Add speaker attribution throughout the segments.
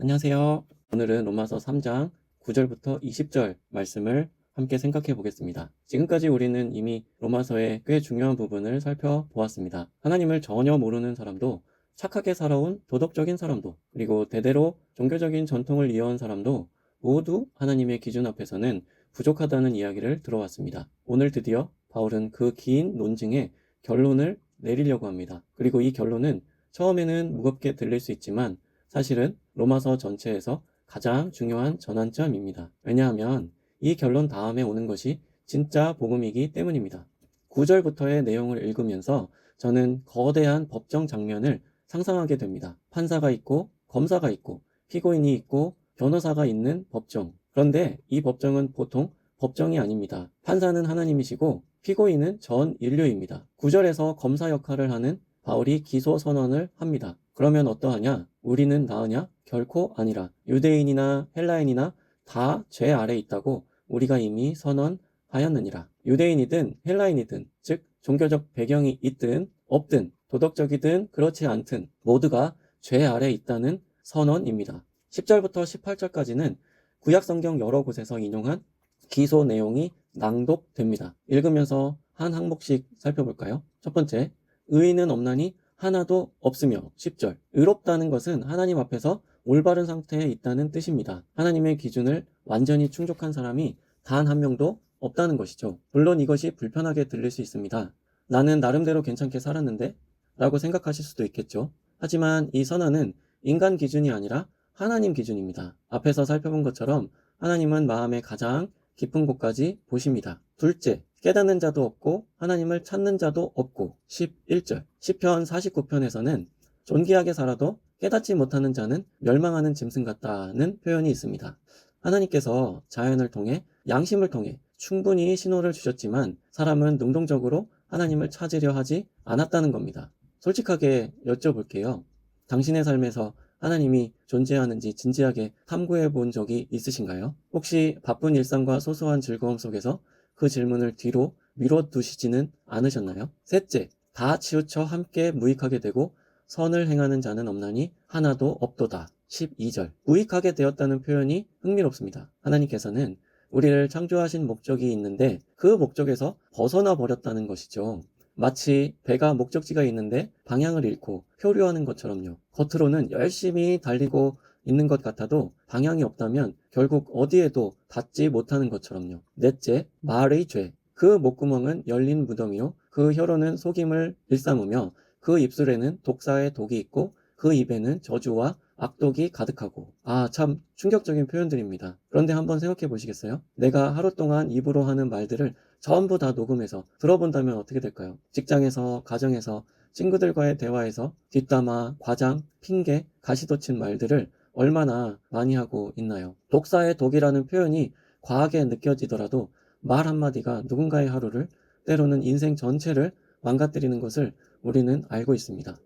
Speaker 1: 안녕하세요. 오늘은 로마서 3장 9절부터 20절 말씀을 함께 생각해 보겠습니다. 지금까지 우리는 이미 로마서의 꽤 중요한 부분을 살펴보았습니다. 하나님을 전혀 모르는 사람도, 착하게 살아온 도덕적인 사람도, 그리고 대대로 종교적인 전통을 이어온 사람도 모두 하나님의 기준 앞에서는 부족하다는 이야기를 들어왔습니다. 오늘 드디어 바울은 그 긴 논증의 결론을 내리려고 합니다. 그리고 이 결론은 처음에는 무겁게 들릴 수 있지만 사실은 로마서 전체에서 가장 중요한 전환점입니다. 왜냐하면 이 결론 다음에 오는 것이 진짜 복음이기 때문입니다. 9절부터의 내용을 읽으면서 저는 거대한 법정 장면을 상상하게 됩니다. 판사가 있고 검사가 있고 피고인이 있고 변호사가 있는 법정. 그런데 이 법정은 보통 법정이 아닙니다. 판사는 하나님이시고 피고인은 전 인류입니다. 9절에서 검사 역할을 하는 바울이 기소 선언을 합니다. 그러면 어떠하냐? 우리는 나으냐? 결코 아니라. 유대인이나 헬라인이나 다 죄 아래 있다고 우리가 이미 선언하였느니라. 유대인이든 헬라인이든, 즉 종교적 배경이 있든 없든 도덕적이든 그렇지 않든 모두가 죄 아래 있다는 선언입니다. 10절부터 18절까지는 구약 성경 여러 곳에서 인용한 기소 내용이 낭독됩니다. 읽으면서 한 항목씩 살펴볼까요? 첫 번째, 의인은 없나니 하나도 없으며. 10절, 의롭다는 것은 하나님 앞에서 올바른 상태에 있다는 뜻입니다. 하나님의 기준을 완전히 충족한 사람이 단 한 명도 없다는 것이죠. 물론 이것이 불편하게 들릴 수 있습니다. 나는 나름대로 괜찮게 살았는데? 라고 생각하실 수도 있겠죠. 하지만 이 선언은 인간 기준이 아니라 하나님 기준입니다. 앞에서 살펴본 것처럼 하나님은 마음의 가장 깊은 곳까지 보십니다. 둘째, 깨닫는 자도 없고 하나님을 찾는 자도 없고. 11절, 시편 49편에서는 존귀하게 살아도 깨닫지 못하는 자는 멸망하는 짐승 같다는 표현이 있습니다. 하나님께서 자연을 통해, 양심을 통해 충분히 신호를 주셨지만 사람은 능동적으로 하나님을 찾으려 하지 않았다는 겁니다. 솔직하게 여쭤볼게요. 당신의 삶에서 하나님이 존재하는지 진지하게 탐구해 본 적이 있으신가요? 혹시 바쁜 일상과 소소한 즐거움 속에서 그 질문을 뒤로 미뤄두시지는 않으셨나요? 셋째, 다 치우쳐 함께 무익하게 되고 선을 행하는 자는 없나니 하나도 없도다. 12절, 무익하게 되었다는 표현이 흥미롭습니다. 하나님께서는 우리를 창조하신 목적이 있는데 그 목적에서 벗어나 버렸다는 것이죠. 마치 배가 목적지가 있는데 방향을 잃고 표류하는 것처럼요. 겉으로는 열심히 달리고 있는 것 같아도 방향이 없다면 결국 어디에도 닿지 못하는 것처럼요. 넷째, 말의 죄. 그 목구멍은 열린 무덤이요, 그 혀로는 속임을 일삼으며 그 입술에는 독사의 독이 있고 그 입에는 저주와 악독이 가득하고. 참 충격적인 표현들입니다. 그런데 한번 생각해 보시겠어요? 내가 하루 동안 입으로 하는 말들을 전부 다 녹음해서 들어본다면 어떻게 될까요? 직장에서, 가정에서, 친구들과의 대화에서 뒷담화, 과장, 핑계, 가시돋친 말들을 얼마나 많이 하고 있나요? 독사의 독이라는 표현이 과하게 느껴지더라도 말 한마디가 누군가의 하루를, 때로는 인생 전체를 망가뜨리는 것을 우리는 알고 있습니다.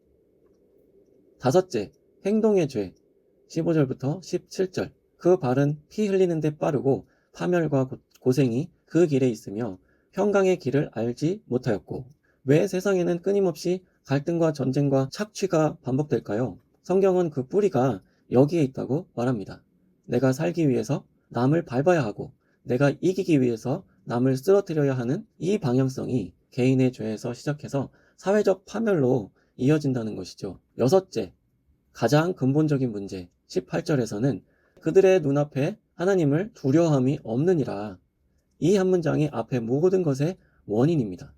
Speaker 1: 다섯째, 행동의 죄. 15절부터 17절. 그 발은 피 흘리는데 빠르고 파멸과 고생이 그 길에 있으며 평강의 길을 알지 못하였고. 왜 세상에는 끊임없이 갈등과 전쟁과 착취가 반복될까요? 성경은 그 뿌리가 여기에 있다고 말합니다. 내가 살기 위해서 남을 밟아야 하고 내가 이기기 위해서 남을 쓰러뜨려야 하는 이 방향성이 개인의 죄에서 시작해서 사회적 파멸로 이어진다는 것이죠. 여섯째, 가장 근본적인 문제. 18절에서는 그들의 눈앞에 하나님을 두려움이 없느니라. 이 한 문장이 앞에 모든 것의 원인입니다.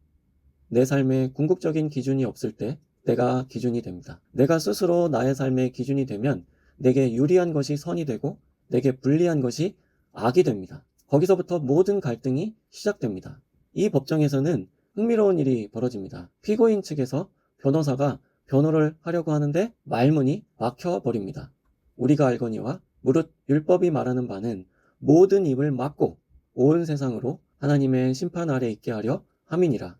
Speaker 1: 내 삶에 궁극적인 기준이 없을 때 내가 기준이 됩니다. 내가 스스로 나의 삶의 기준이 되면 내게 유리한 것이 선이 되고 내게 불리한 것이 악이 됩니다. 거기서부터 모든 갈등이 시작됩니다. 이 법정에서는 흥미로운 일이 벌어집니다. 피고인 측에서 변호사가 변호를 하려고 하는데 말문이 막혀버립니다. 우리가 알거니와 무릇 율법이 말하는 바는 모든 입을 막고 온 세상으로 하나님의 심판 아래 있게 하려 함이니라.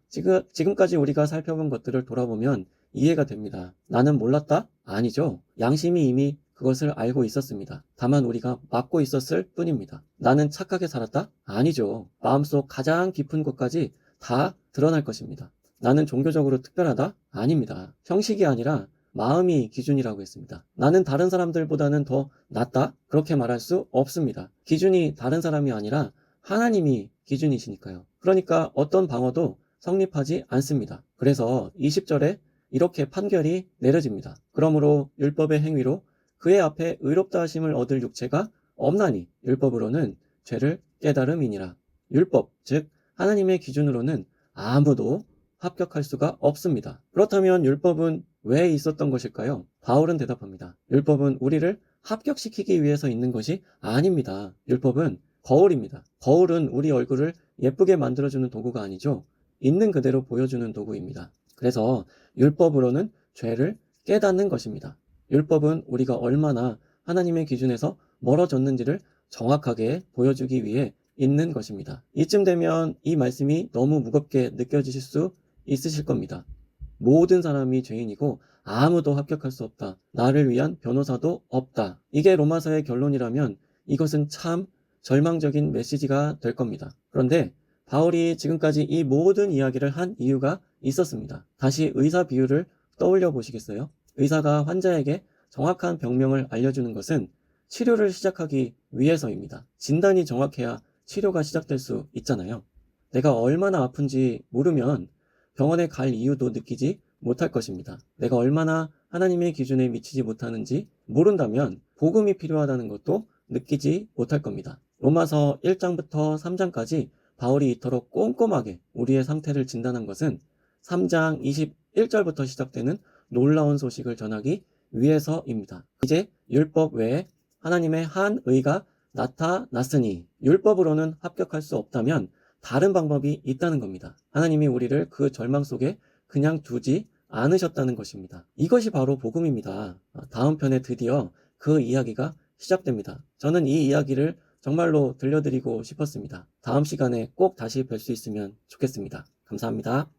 Speaker 1: 지금까지 우리가 살펴본 것들을 돌아보면 이해가 됩니다. 나는 몰랐다? 아니죠. 양심이 이미 그것을 알고 있었습니다. 다만 우리가 막고 있었을 뿐입니다. 나는 착하게 살았다? 아니죠. 마음속 가장 깊은 곳까지 다 드러날 것입니다. 나는 종교적으로 특별하다? 아닙니다. 형식이 아니라 마음이 기준이라고 했습니다. 나는 다른 사람들보다는 더 낫다? 그렇게 말할 수 없습니다. 기준이 다른 사람이 아니라 하나님이 기준이시니까요. 그러니까 어떤 방어도 성립하지 않습니다. 그래서 20절에 이렇게 판결이 내려집니다. 그러므로 율법의 행위로 그의 앞에 의롭다 하심을 얻을 육체가 없나니 율법으로는 죄를 깨달음이니라. 율법, 즉 하나님의 기준으로는 아무도 합격할 수가 없습니다. 그렇다면 율법은 왜 있었던 것일까요? 바울은 대답합니다. 율법은 우리를 합격시키기 위해서 있는 것이 아닙니다. 율법은 거울입니다. 거울은 우리 얼굴을 예쁘게 만들어주는 도구가 아니죠. 있는 그대로 보여주는 도구입니다. 그래서 율법으로는 죄를 깨닫는 것입니다. 율법은 우리가 얼마나 하나님의 기준에서 멀어졌는지를 정확하게 보여주기 위해 있는 것입니다. 이쯤 되면 이 말씀이 너무 무겁게 느껴지실 수 있으실 겁니다. 모든 사람이 죄인이고 아무도 합격할 수 없다. 나를 위한 변호사도 없다. 이게 로마서의 결론이라면 이것은 참 절망적인 메시지가 될 겁니다. 그런데 바울이 지금까지 이 모든 이야기를 한 이유가 있었습니다. 다시 의사 비유를 떠올려 보시겠어요? 의사가 환자에게 정확한 병명을 알려주는 것은 치료를 시작하기 위해서입니다. 진단이 정확해야 치료가 시작될 수 있잖아요. 내가 얼마나 아픈지 모르면 병원에 갈 이유도 느끼지 못할 것입니다. 내가 얼마나 하나님의 기준에 미치지 못하는지 모른다면 복음이 필요하다는 것도 느끼지 못할 겁니다. 로마서 1장부터 3장까지 바울이 이토록 꼼꼼하게 우리의 상태를 진단한 것은 3장 21절부터 시작되는 놀라운 소식을 전하기 위해서입니다. 이제 율법 외에 하나님의 한 의가 나타났으니 율법으로는 합격할 수 없다면 다른 방법이 있다는 겁니다. 하나님이 우리를 그 절망 속에 그냥 두지 않으셨다는 것입니다. 이것이 바로 복음입니다. 다음 편에 드디어 그 이야기가 시작됩니다. 저는 이 이야기를 정말로 들려드리고 싶었습니다. 다음 시간에 꼭 다시 뵐 수 있으면 좋겠습니다. 감사합니다.